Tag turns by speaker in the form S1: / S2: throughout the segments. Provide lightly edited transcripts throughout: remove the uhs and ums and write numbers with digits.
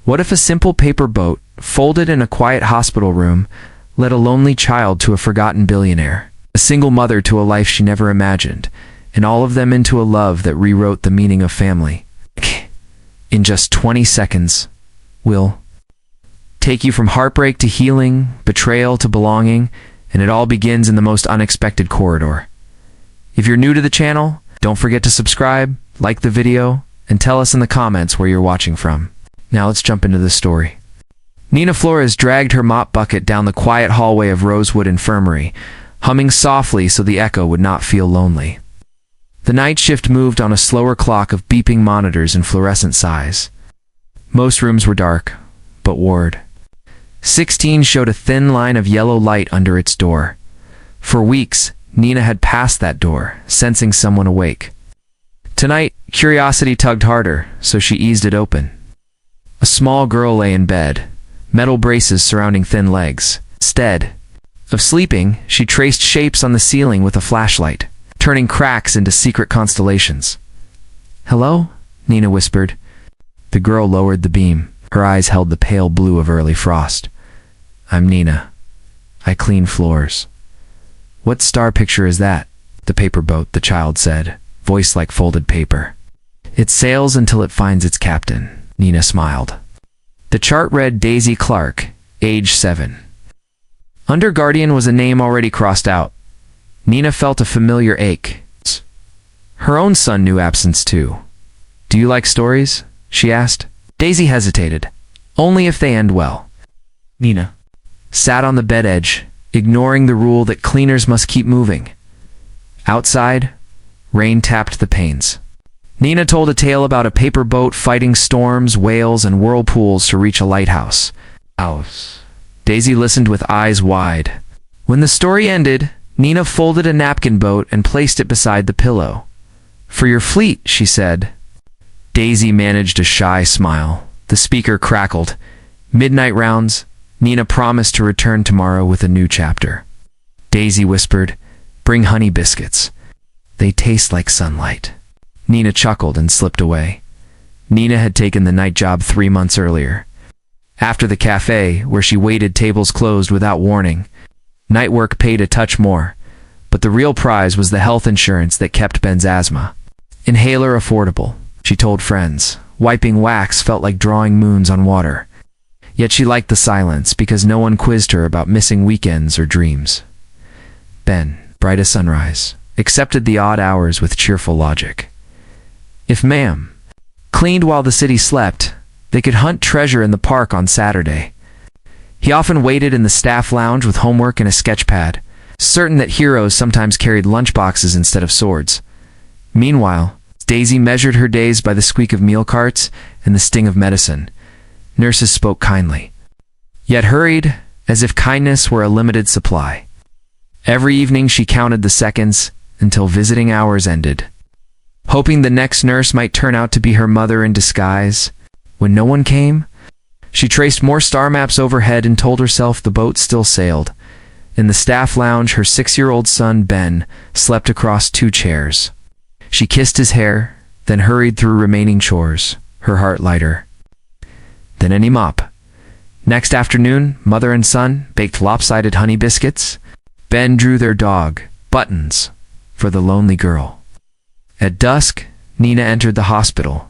S1: What if a simple paper boat, folded in a quiet hospital room, led a lonely child to a forgotten billionaire, a single mother to a life she never imagined, and all of them into a love that rewrote the meaning of family? In just 20 seconds, we'll take you from heartbreak to healing, betrayal to belonging, and it all begins in the most unexpected corridor. If you're new to the channel, don't forget to subscribe, like the video, and tell us in the comments where you're watching from. Now let's jump into the story. Nina Flores dragged her mop bucket down the quiet hallway of Rosewood Infirmary, humming softly so the echo would not feel lonely. The night shift moved on a slower clock of beeping monitors and fluorescent sighs. Most rooms were dark, but Ward 16 showed a thin line of yellow light under its door. For weeks, Nina had passed that door, sensing someone awake. Tonight, curiosity tugged harder, so she eased it open. A small girl lay in bed, metal braces surrounding thin legs. Instead of sleeping, she traced shapes on the ceiling with a flashlight, turning cracks into secret constellations. "Hello?" Nina whispered. The girl lowered the beam. Her eyes held the pale blue of early frost. "I'm Nina. I clean floors." "What star picture is that?" "The paper boat," the child said, voice like folded paper. "It sails until it finds its captain." Nina smiled. The chart read Daisy Clark, age 7. Under Guardian was a name already crossed out. Nina felt a familiar ache. Her own son knew absence too. "Do you like stories?" she asked. Daisy hesitated. "Only if they end well." Nina sat on the bed edge, ignoring the rule that cleaners must keep moving. Outside, rain tapped the panes. Nina told a tale about a paper boat fighting storms, whales, and whirlpools to reach a lighthouse. Daisy listened with eyes wide. When the story ended, Nina folded a napkin boat and placed it beside the pillow. "For your fleet," she said. Daisy managed a shy smile. The speaker crackled. "Midnight rounds. Nina promised to return tomorrow with a new chapter." Daisy whispered, "Bring honey biscuits. They taste like sunlight." Nina chuckled and slipped away. Nina had taken the night job 3 months earlier. After the cafe, where she waited tables closed without warning, night work paid a touch more, but the real prize was the health insurance that kept Ben's asthma. Inhaler affordable, she told friends. Wiping wax felt like drawing moons on water. Yet she liked the silence because no one quizzed her about missing weekends or dreams. Ben, bright as sunrise, accepted the odd hours with cheerful logic. If ma'am cleaned while the city slept, they could hunt treasure in the park on Saturday. He often waited in the staff lounge with homework and a sketch pad, certain that heroes sometimes carried lunchboxes instead of swords. Meanwhile, Daisy measured her days by the squeak of meal carts and the sting of medicine. Nurses spoke kindly, yet hurried, as if kindness were a limited supply. Every evening she counted the seconds until visiting hours ended, hoping the next nurse might turn out to be her mother in disguise. When no one came, she traced more star maps overhead and told herself the boat still sailed. In the staff lounge, her 6-year-old son, Ben, slept across 2 chairs. She kissed his hair, then hurried through remaining chores, her heart lighter than any mop. Next afternoon, mother and son baked lopsided honey biscuits. Ben drew their dog, Buttons, for the lonely girl. At dusk, Nina entered the hospital.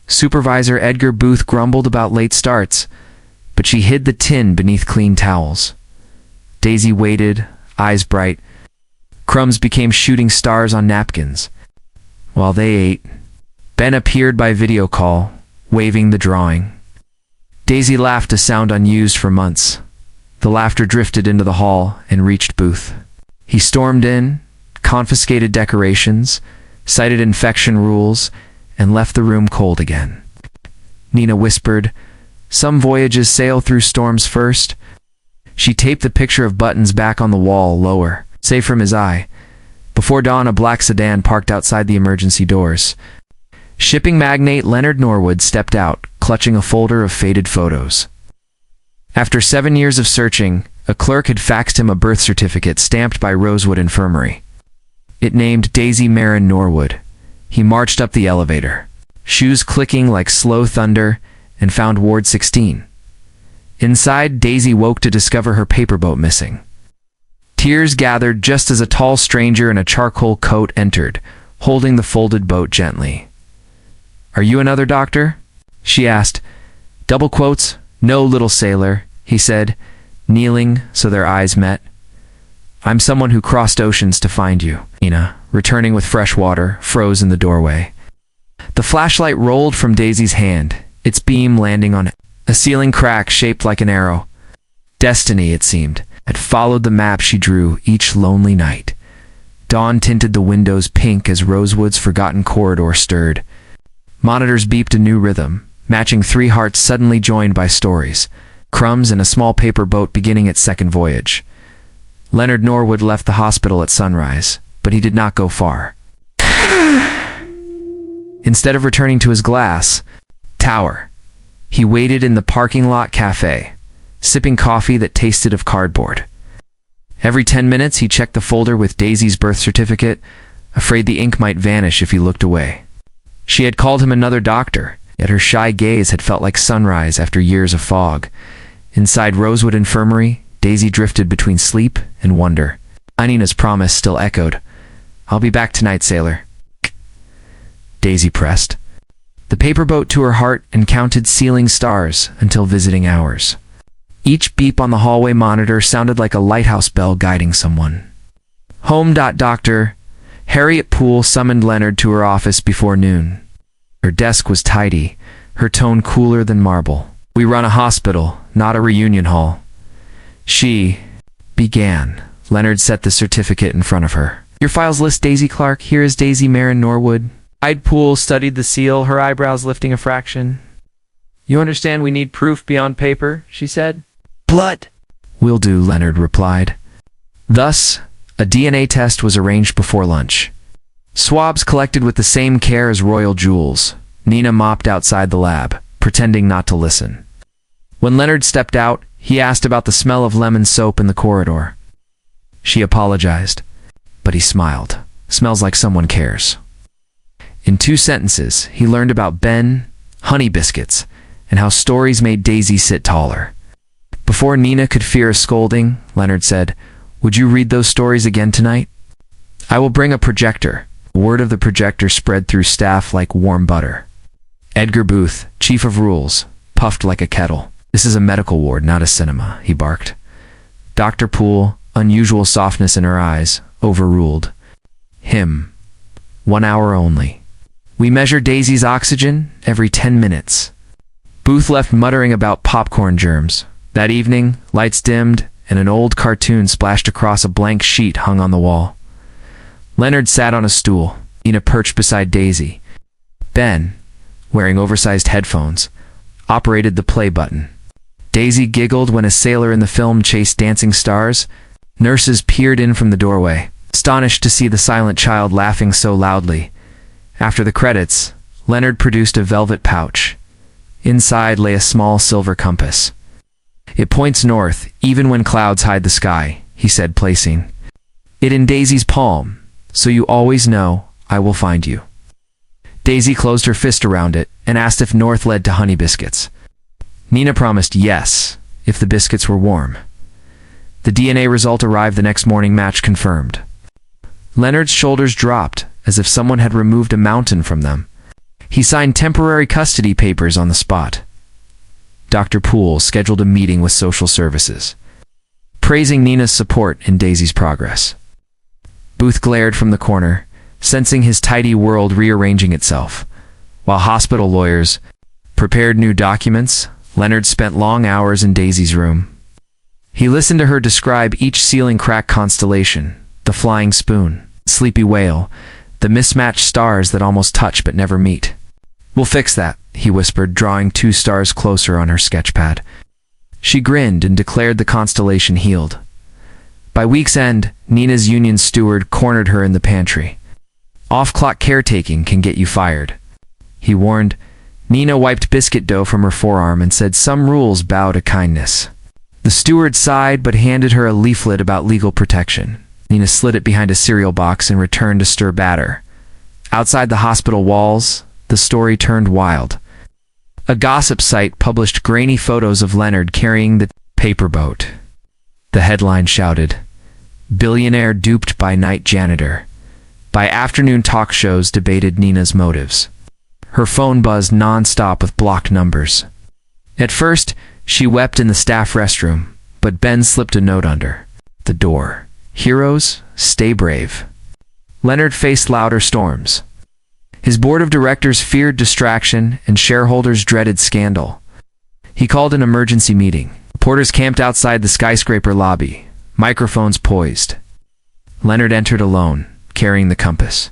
S1: Supervisor Edgar Booth grumbled about late starts, but she hid the tin beneath clean towels. Daisy waited, eyes bright. Crumbs became shooting stars on napkins. While they ate, Ben appeared by video call, waving the drawing. Daisy laughed, a sound unused for months. The laughter drifted into the hall and reached Booth. He stormed in, confiscated decorations, cited infection rules, and left the room cold again. Nina whispered, "Some voyages sail through storms first." She taped the picture of Buttons back on the wall lower, safe from his eye. Before dawn, a black sedan parked outside the emergency doors. Shipping magnate Leonard Norwood stepped out, clutching a folder of faded photos. After 7 years of searching, a clerk had faxed him a birth certificate stamped by Rosewood Infirmary. It named Daisy Marin Norwood. He marched up the elevator, shoes clicking like slow thunder, and found Ward 16. Inside, Daisy woke to discover her paper boat missing. Tears gathered just as a tall stranger in a charcoal coat entered, holding the folded boat gently. "Are you another doctor?" she asked. "Double quotes, no, little sailor," he said, kneeling so their eyes met. "I'm someone who crossed oceans to find you." Nina, returning with fresh water, froze in the doorway. The flashlight rolled from Daisy's hand, its beam landing on a ceiling crack shaped like an arrow. Destiny, it seemed, had followed the map she drew each lonely night. Dawn tinted the windows pink as Rosewood's forgotten corridor stirred. Monitors beeped a new rhythm, matching 3 hearts suddenly joined by stories, crumbs and a small paper boat beginning its second voyage. Leonard Norwood left the hospital at sunrise, but he did not go far. Instead of returning to his glass tower, he waited in the parking lot cafe, sipping coffee that tasted of cardboard. Every 10 minutes he checked the folder with Daisy's birth certificate, afraid the ink might vanish if he looked away. She had called him another doctor, yet her shy gaze had felt like sunrise after years of fog. Inside Rosewood Infirmary, Daisy drifted between sleep and wonder. Nina's promise still echoed. "I'll be back tonight, sailor." Daisy pressed the paper boat to her heart and counted ceiling stars until visiting hours. Each beep on the hallway monitor sounded like a lighthouse bell guiding someone. Home. Doctor Harriet Poole summoned Leonard to her office before noon. Her desk was tidy, her tone cooler than marble. "We run a hospital, not a reunion hall." She began. Leonard set the certificate in front of her. "Your files list Daisy Clark. Here is Daisy Marin Norwood." Poole studied the seal, her eyebrows lifting a fraction. "You understand we need proof beyond paper," she said. "Blood." "Will do," Leonard replied. Thus, a DNA test was arranged before lunch. Swabs collected with the same care as royal jewels. Nina mopped outside the lab, pretending not to listen. When Leonard stepped out, he asked about the smell of lemon soap in the corridor. She apologized, but he smiled. "Smells like someone cares." In 2 sentences, he learned about Ben, honey biscuits, and how stories made Daisy sit taller. Before Nina could fear a scolding, Leonard said, "Would you read those stories again tonight?" "I will bring a projector." Word of the projector spread through staff like warm butter. Edgar Booth, chief of rules, puffed like a kettle. "This is a medical ward, not a cinema," he barked. Dr. Poole, unusual softness in her eyes, overruled. Him. 1 hour only. "We measure Daisy's oxygen every 10 minutes. Booth left muttering about popcorn germs. That evening, lights dimmed, and an old cartoon splashed across a blank sheet hung on the wall. Leonard sat on a stool, Nina perched beside Daisy. Ben, wearing oversized headphones, operated the play button. Daisy giggled when a sailor in the film chased dancing stars. Nurses peered in from the doorway, astonished to see the silent child laughing so loudly. After the credits, Leonard produced a velvet pouch. Inside lay a small silver compass. "It points north, even when clouds hide the sky," he said, placing it in Daisy's palm, "so you always know I will find you." Daisy closed her fist around it and asked if north led to honey biscuits. Nina promised yes, if the biscuits were warm. The DNA result arrived the next morning, match confirmed. Leonard's shoulders dropped, as if someone had removed a mountain from them. He signed temporary custody papers on the spot. Dr. Poole scheduled a meeting with social services, praising Nina's support in Daisy's progress. Booth glared from the corner, sensing his tidy world rearranging itself. While hospital lawyers prepared new documents, Leonard spent long hours in Daisy's room. He listened to her describe each ceiling crack constellation, the flying spoon, sleepy whale, the mismatched stars that almost touch but never meet. "We'll fix that," he whispered, drawing 2 stars closer on her sketchpad. She grinned and declared the constellation healed. By week's end, Nina's union steward cornered her in the pantry. "Off-clock caretaking can get you fired," he warned. Nina wiped biscuit dough from her forearm and said some rules bow to kindness. The steward sighed but handed her a leaflet about legal protection. Nina slid it behind a cereal box and returned to stir batter. Outside the hospital walls, the story turned wild. A gossip site published grainy photos of Leonard carrying the paper boat. The headline shouted, "Billionaire duped by night janitor." By afternoon, talk shows debated Nina's motives. Her phone buzzed non-stop with blocked numbers. At first, she wept in the staff restroom, but Ben slipped a note under the door. "Heroes, stay brave." Leonard faced louder storms. His board of directors feared distraction, and shareholders dreaded scandal. He called an emergency meeting. Reporters camped outside the skyscraper lobby, microphones poised. Leonard entered alone, carrying the compass.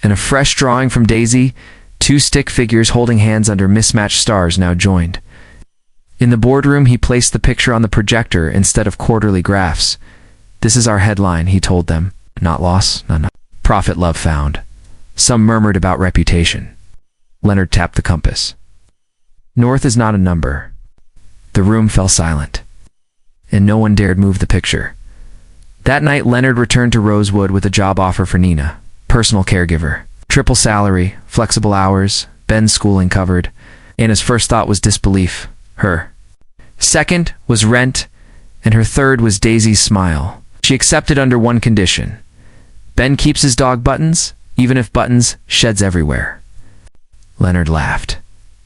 S1: In a fresh drawing from Daisy, two stick figures holding hands under mismatched stars now joined. In the boardroom, he placed the picture on the projector instead of quarterly graphs. "This is our headline," he told them. "Not loss, not profit, love found." Some murmured about reputation. Leonard tapped the compass. "North is not a number." The room fell silent, and no one dared move the picture. That night, Leonard returned to Rosewood with a job offer for Nina, personal caregiver. Triple salary, flexible hours, Ben's schooling covered. And his first thought was disbelief. Her. Second was rent, and her third was Daisy's smile. She accepted under one condition. Ben keeps his dog Buttons, even if Buttons sheds everywhere. Leonard laughed.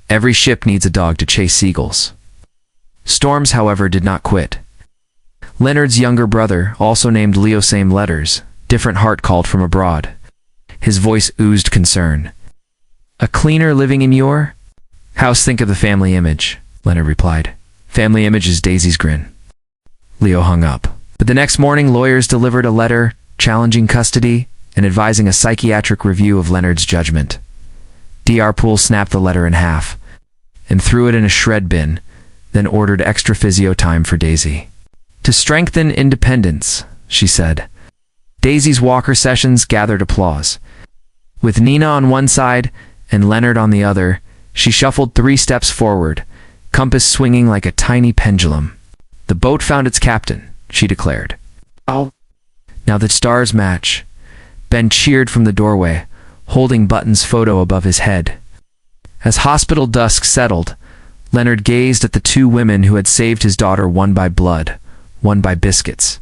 S1: Every ship needs a dog to chase seagulls. Storms, however, did not quit. Leonard's younger brother, also named Leo, same letters, different heart, called from abroad. His voice oozed concern. "A cleaner living in your house? Think of the family image," Leonard replied. "Family image is Daisy's grin." Leo hung up. But the next morning, lawyers delivered a letter challenging custody and advising a psychiatric review of Leonard's judgment. Dr. Poole snapped the letter in half and threw it in a shred bin, then ordered extra physio time for Daisy. "To strengthen independence," she said. Daisy's walker sessions gathered applause. With Nina on one side and Leonard on the other, she shuffled 3 steps forward, compass swinging like a tiny pendulum. "The boat found its captain," she declared. "Oh, now the stars match." Ben cheered from the doorway, holding Button's photo above his head. As hospital dusk settled, Leonard gazed at the 2 women who had saved his daughter, one by blood, one by biscuits.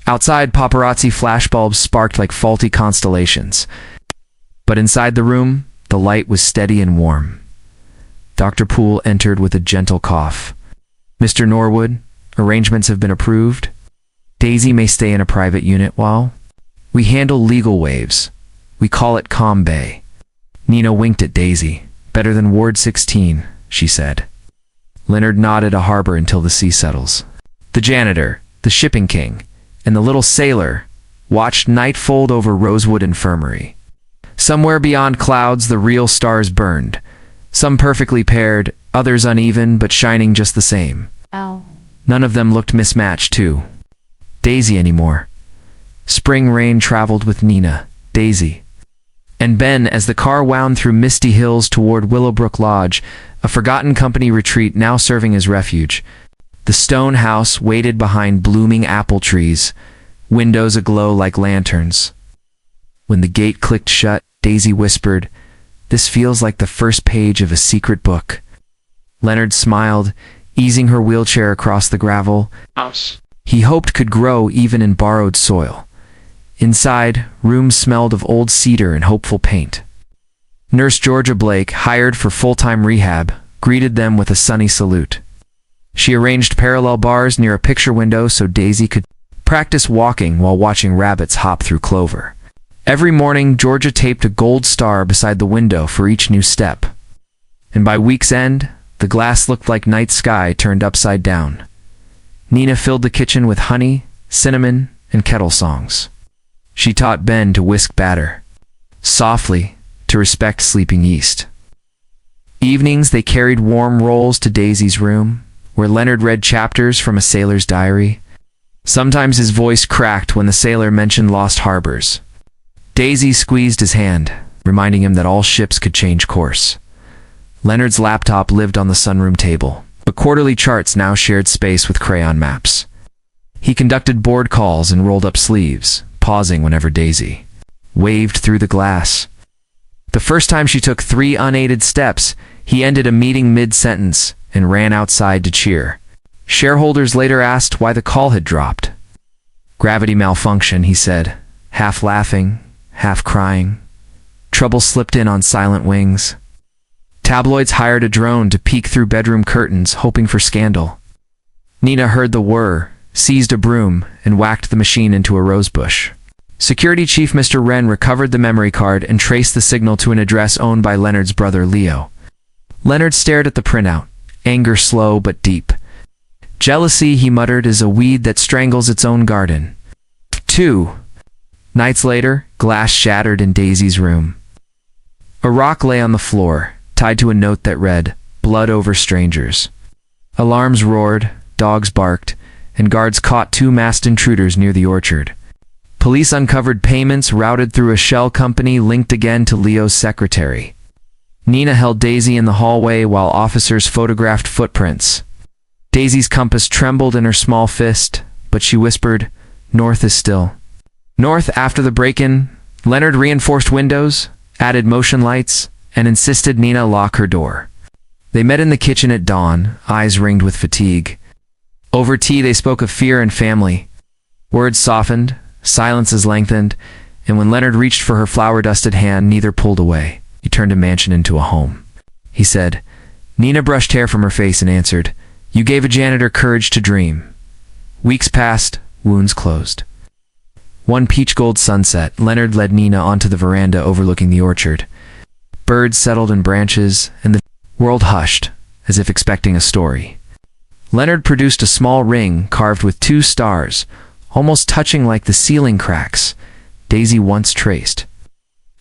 S1: Outside, paparazzi flashbulbs sparked like faulty constellations. But inside the room, the light was steady and warm. Dr. Poole entered with a gentle cough. "Mr. Norwood, arrangements have been approved. Daisy may stay in a private unit while we handle legal waves. We call it Calm Bay." Nina winked at Daisy. "Better than Ward 16, she said. Leonard nodded. "A harbor until the sea settles." The janitor, the shipping king, and the little sailor watched night fold over Rosewood Infirmary. Somewhere beyond clouds, the real stars burned, some perfectly paired, others uneven but shining just the same.
S2: Ow.
S1: None of them looked mismatched to Daisy anymore. Spring rain traveled with Nina, Daisy, and Ben as the car wound through misty hills toward Willowbrook Lodge, a forgotten company retreat now serving as refuge. The stone house waited behind blooming apple trees, windows aglow like lanterns. When the gate clicked shut, Daisy whispered, "This feels like the first page of a secret book." Leonard smiled, easing her wheelchair across the gravel.
S2: House
S1: He hoped could grow even in borrowed soil. Inside, rooms smelled of old cedar and hopeful paint. Nurse Georgia Blake, hired for full-time rehab, greeted them with a sunny salute. She arranged parallel bars near a picture window so Daisy could practice walking while watching rabbits hop through clover. Every morning, Georgia taped a gold star beside the window for each new step. And by week's end, the glass looked like night sky turned upside down. Nina filled the kitchen with honey, cinnamon, and kettle songs. She taught Ben to whisk batter softly, to respect sleeping yeast. Evenings, they carried warm rolls to Daisy's room, where Leonard read chapters from a sailor's diary. Sometimes his voice cracked when the sailor mentioned lost harbors. Daisy squeezed his hand, reminding him that all ships could change course. Leonard's laptop lived on the sunroom table, but quarterly charts now shared space with crayon maps. He conducted board calls and rolled up sleeves, pausing whenever Daisy waved through the glass. The first time she took 3 unaided steps, He ended a meeting mid-sentence and ran outside to cheer. Shareholders later asked why the call had dropped. Gravity malfunction, he said, half laughing, half crying. Trouble slipped in on silent wings. Tabloids hired a drone to peek through bedroom curtains, hoping for scandal. Nina heard the whir, seized a broom, and whacked the machine into a rosebush. Security Chief Mr. Wren recovered the memory card and traced the signal to an address owned by Leonard's brother Leo. Leonard stared at the printout, anger slow but deep. Jealousy, he muttered, is a weed that strangles its own garden. 2 nights later, glass shattered in Daisy's room. A rock lay on the floor, tied to a note that read, "Blood over strangers." Alarms roared, dogs barked, and guards caught 2 masked intruders near the orchard. Police uncovered payments routed through a shell company linked again to Leo's secretary. Nina held Daisy in the hallway while officers photographed footprints. Daisy's compass trembled in her small fist, but she whispered, "North is still." North, after the break-in, Leonard reinforced windows, added motion lights, and insisted Nina lock her door. They met in the kitchen at dawn, eyes ringed with fatigue. Over tea they spoke of fear and family. Words softened, silences lengthened, and when Leonard reached for her flour-dusted hand, neither pulled away. He turned a mansion into a home. He said. Nina brushed hair from her face and answered, "You gave a janitor courage to dream." Weeks passed, wounds closed. One peach gold sunset, Leonard led Nina onto the veranda overlooking the orchard. Birds settled in branches, and the world hushed, as if expecting a story. Leonard produced a small ring carved with 2 stars, almost touching like the ceiling cracks Daisy once traced.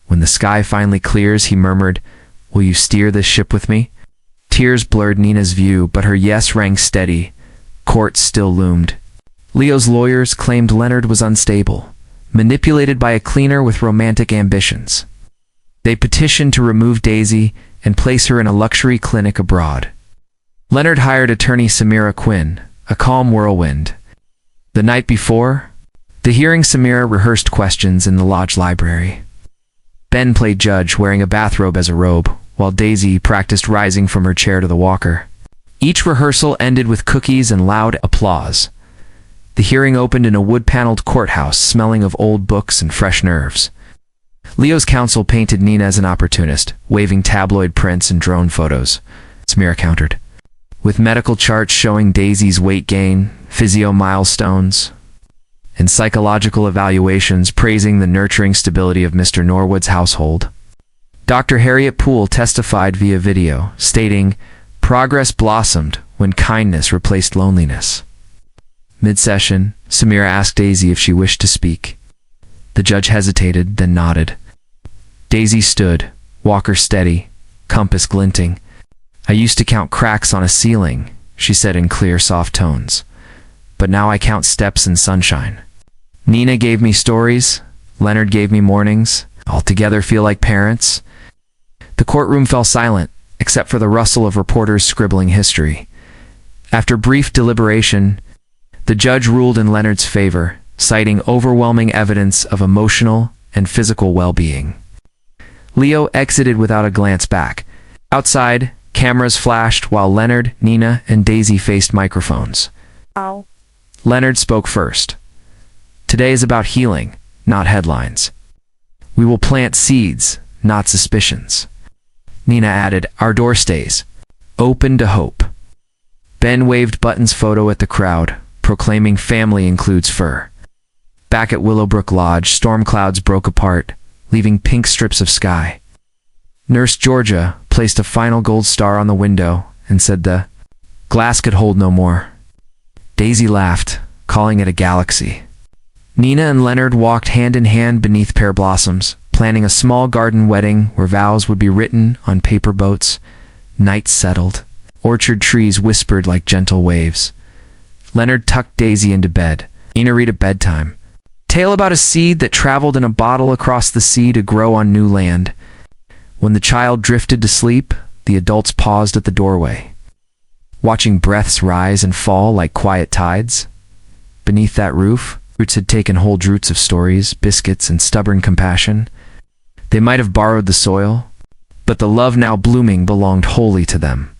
S1: When the sky finally clears, he murmured, "Will you steer this ship with me?" Tears blurred Nina's view, but her yes rang steady. Court still loomed. Leo's lawyers claimed Leonard was unstable, manipulated by a cleaner with romantic ambitions. They petitioned to remove Daisy and place her in a luxury clinic abroad. Leonard hired attorney Samira Quinn, a calm whirlwind. The night before the hearing, Samira rehearsed questions in the lodge library. Ben played judge, wearing a bathrobe as a robe, while Daisy practiced rising from her chair to the walker. Each rehearsal ended with cookies and loud applause. The hearing opened in a wood-paneled courthouse, smelling of old books and fresh nerves. Leo's counsel painted Nina as an opportunist, waving tabloid prints and drone photos. Samira countered, with medical charts showing Daisy's weight gain, physio milestones, and psychological evaluations praising the nurturing stability of Mr. Norwood's household. Dr. Harriet Poole testified via video, stating, "Progress blossomed when kindness replaced loneliness." Mid-session, Samira asked Daisy if she wished to speak. The judge hesitated, then nodded. Daisy stood, walker steady, compass glinting. "I used to count cracks on a ceiling," she said in clear, soft tones. "But now I count steps in sunshine. Nina gave me stories, Leonard gave me mornings, all together feel like parents." The courtroom fell silent, except for the rustle of reporters scribbling history. After brief deliberation, the judge ruled in Leonard's favor, citing overwhelming evidence of emotional and physical well-being. Leo exited without a glance back. Outside, cameras flashed while Leonard, Nina, and Daisy faced microphones.
S2: Ow.
S1: Leonard spoke first. "Today is about healing, not headlines. We will plant seeds, not suspicions." Nina added, "Our door stays open to hope." Ben waved Button's photo at the crowd, proclaiming family includes fur. Back at Willowbrook Lodge, storm clouds broke apart, leaving pink strips of sky. Nurse Georgia placed a final gold star on the window and said the glass could hold no more. Daisy laughed, calling it a galaxy. Nina and Leonard walked hand in hand beneath pear blossoms, planning a small garden wedding where vows would be written on paper boats. Night settled. Orchard trees whispered like gentle waves. Leonard tucked Daisy into bed. Nina read a bedtime tale about a seed that traveled in a bottle across the sea to grow on new land. When the child drifted to sleep, the adults paused at the doorway, watching breaths rise and fall like quiet tides. Beneath that roof, roots had taken hold, roots of stories, biscuits, and stubborn compassion. They might have borrowed the soil, but the love now blooming belonged wholly to them.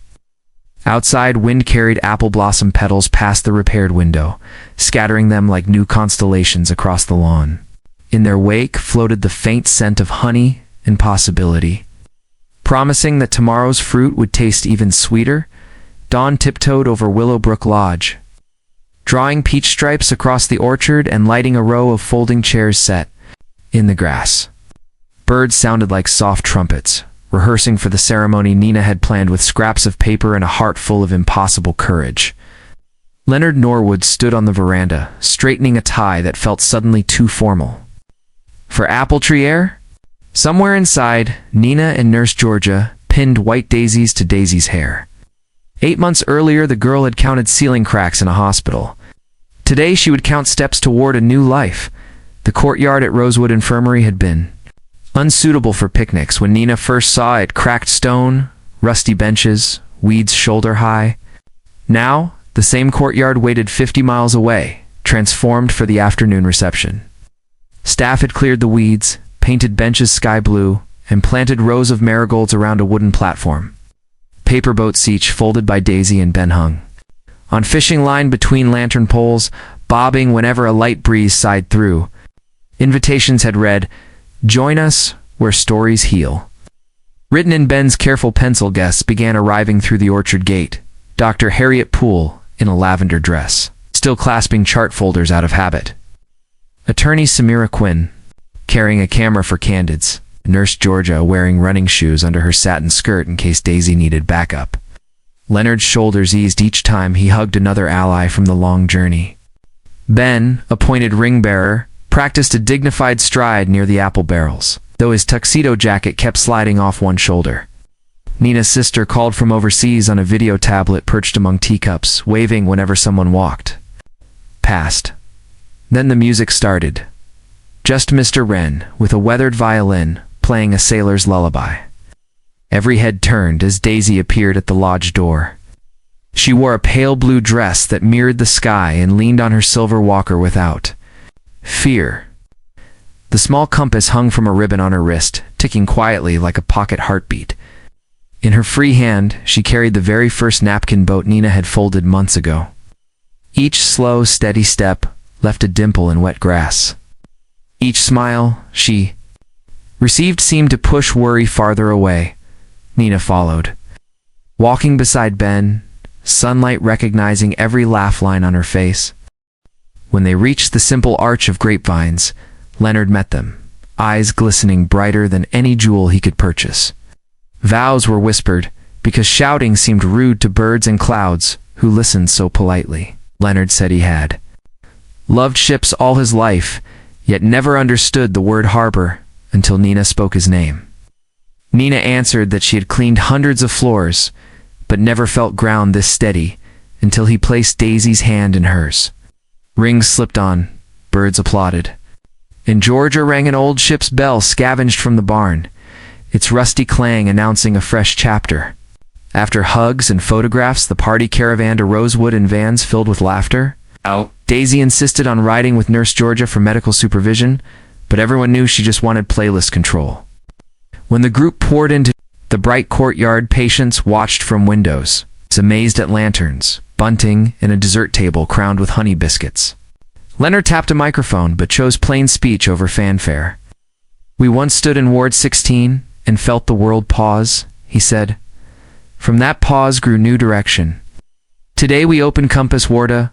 S1: Outside, wind carried apple blossom petals past the repaired window, scattering them like new constellations across the lawn. In their wake floated the faint scent of honey and possibility. Promising that tomorrow's fruit would taste even sweeter, Dawn tiptoed over Willowbrook Lodge, drawing peach stripes across the orchard and lighting a row of folding chairs set in the grass. Birds sounded like soft trumpets, rehearsing for the ceremony Nina had planned with scraps of paper and a heart full of impossible courage. Leonard Norwood stood on the veranda, straightening a tie that felt suddenly too formal. For apple tree air? Somewhere inside, Nina and Nurse Georgia pinned white daisies to Daisy's hair. 8 months earlier, the girl had counted ceiling cracks in a hospital. Today, she would count steps toward a new life. The courtyard at Rosewood Infirmary had been unsuitable for picnics when Nina first saw it: cracked stone, rusty benches, weeds shoulder high. Now, the same courtyard waited 50 miles away, transformed for the afternoon reception. Staff had cleared the weeds, painted benches sky blue, and planted rows of marigolds around a wooden platform. Paper boats each folded by Daisy and Ben hung on fishing line between lantern poles, bobbing whenever a light breeze sighed through. Invitations had read, "Join us where stories heal." Written in Ben's careful pencil, guests began arriving through the orchard gate. Dr. Harriet Poole, in a lavender dress, still clasping chart folders out of habit. Attorney Samira Quinn, carrying a camera for candids. Nurse Georgia wearing running shoes under her satin skirt in case Daisy needed backup. Leonard's shoulders eased each time he hugged another ally from the long journey. Ben, appointed ring-bearer, practiced a dignified stride near the apple barrels, though his tuxedo jacket kept sliding off one shoulder. Nina's sister called from overseas on a video tablet perched among teacups, waving whenever someone walked past. Then the music started. Just Mr. Wren, with a weathered violin, playing a sailor's lullaby. Every head turned as Daisy appeared at the lodge door. She wore a pale blue dress that mirrored the sky and leaned on her silver walker without fear. The small compass hung from a ribbon on her wrist, ticking quietly like a pocket heartbeat. In her free hand, she carried the very first napkin boat Nina had folded months ago. Each slow, steady step left a dimple in wet grass. Each smile she received seemed to push worry farther away. Nina followed, walking beside Ben, sunlight recognizing every laugh line on her face. When they reached the simple arch of grapevines, Leonard met them, eyes glistening brighter than any jewel he could purchase. Vows were whispered, because shouting seemed rude to birds and clouds who listened so politely. Leonard said he had loved ships all his life, yet never understood the word harbor until Nina spoke his name. Nina answered that she had cleaned hundreds of floors, but never felt ground this steady until he placed Daisy's hand in hers. Rings slipped on, birds applauded. In Georgia rang an old ship's bell scavenged from the barn, its rusty clang announcing a fresh chapter. After hugs and photographs, the party caravanned to Rosewood in vans filled with laughter. Daisy insisted on riding with Nurse Georgia for medical supervision, but everyone knew she just wanted playlist control. When the group poured into the bright courtyard, patients watched from windows, amazed at lanterns, bunting, and a dessert table crowned with honey biscuits. Leonard tapped a microphone, but chose plain speech over fanfare. "We once stood in Ward 16 and felt the world pause," he said. "From that pause grew new direction. Today we open Compass Warda,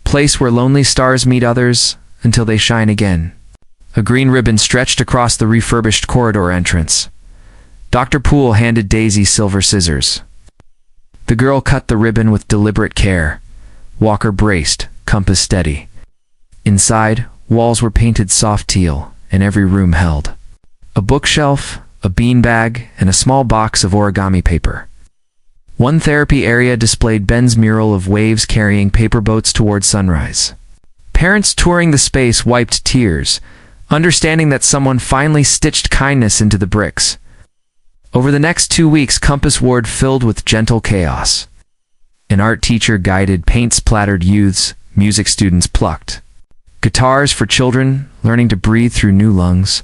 S1: place where lonely stars meet others until they shine again." A green ribbon stretched across the refurbished corridor entrance. Dr. Poole handed Daisy silver scissors. The girl cut the ribbon with deliberate care. Walker braced, compass steady. Inside, walls were painted soft teal, and every room held a bookshelf, a beanbag, and a small box of origami paper. One therapy area displayed Ben's mural of waves carrying paper boats toward sunrise. Parents touring the space wiped tears, understanding that someone finally stitched kindness into the bricks. Over the next 2 weeks, Compass Ward filled with gentle chaos. An art teacher guided paint-splattered youths, music students plucked guitars for children learning to breathe through new lungs,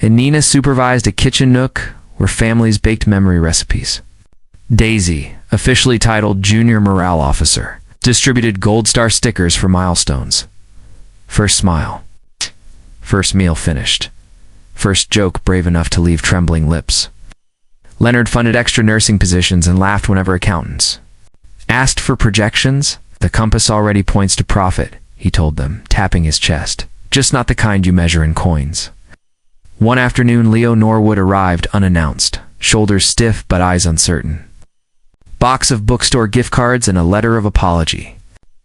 S1: and Nina supervised a kitchen nook where families baked memory recipes. Daisy, officially titled Junior Morale Officer, distributed gold star stickers for milestones. First smile. First meal finished. First joke brave enough to leave trembling lips. Leonard funded extra nursing positions and laughed whenever accountants asked for projections. The compass already points to profit, he told them, tapping his chest. Just not the kind you measure in coins. One afternoon, Leo Norwood arrived unannounced, shoulders stiff but eyes uncertain. Box of bookstore gift cards and a letter of apology.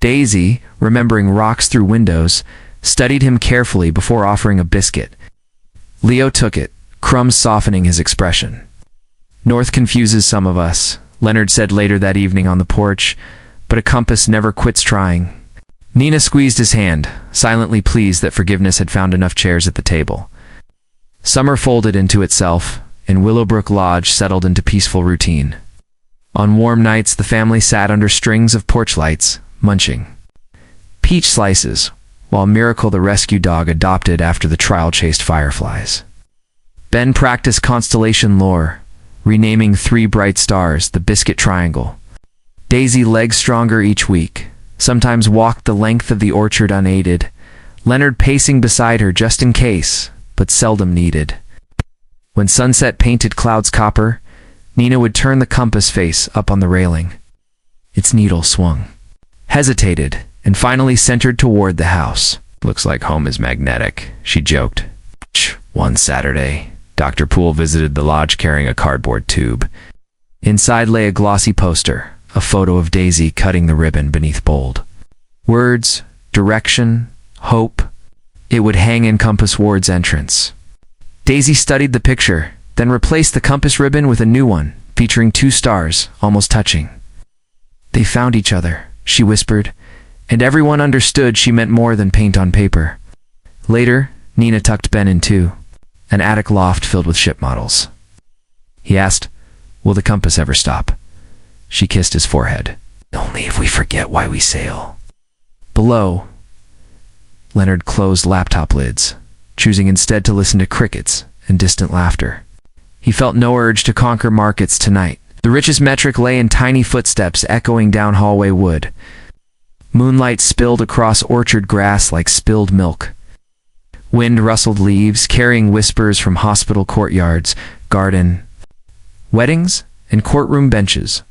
S1: Daisy, remembering rocks through windows, studied him carefully before offering a biscuit. Leo took it, crumbs softening his expression. North confuses some of us, Leonard said later that evening on the porch, but a compass never quits trying. Nina squeezed his hand, silently pleased that forgiveness had found enough chairs at the table. Summer folded into itself, and Willowbrook Lodge settled into peaceful routine. On warm nights, the family sat under strings of porch lights, munching peach slices, while Miracle the rescue dog adopted after the trial chased fireflies. Ben practiced constellation lore, renaming 3 bright stars the Biscuit Triangle. Daisy, legs stronger each week, sometimes walked the length of the orchard unaided, Leonard pacing beside her just in case, but seldom needed. When sunset painted clouds copper, Nina would turn the compass face up on the railing. Its needle swung, hesitated, and finally centered toward the house. Looks like home is magnetic, she joked. One Saturday, Dr. Poole visited the lodge carrying a cardboard tube. Inside lay a glossy poster, a photo of Daisy cutting the ribbon beneath bold words, direction, hope. It would hang in Compass Ward's entrance. Daisy studied the picture, then replaced the compass ribbon with a new one, featuring 2 stars, almost touching. They found each other, she whispered, and everyone understood she meant more than paint on paper. Later, Nina tucked Ben in too, an attic loft filled with ship models. He asked, "Will the compass ever stop?" She kissed his forehead. "Only if we forget why we sail." Below, Leonard closed laptop lids, choosing instead to listen to crickets and distant laughter. He felt no urge to conquer markets tonight. The richest metric lay in tiny footsteps echoing down hallway wood. Moonlight spilled across orchard grass like spilled milk. Wind rustled leaves, carrying whispers from hospital courtyards, garden, weddings, and courtroom benches.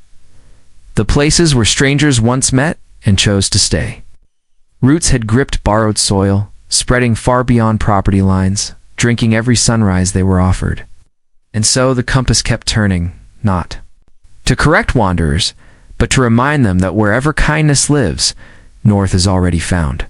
S1: The places where strangers once met and chose to stay. Roots had gripped borrowed soil, spreading far beyond property lines, drinking every sunrise they were offered. And so the compass kept turning, not to correct wanderers, but to remind them that wherever kindness lives, North is already found.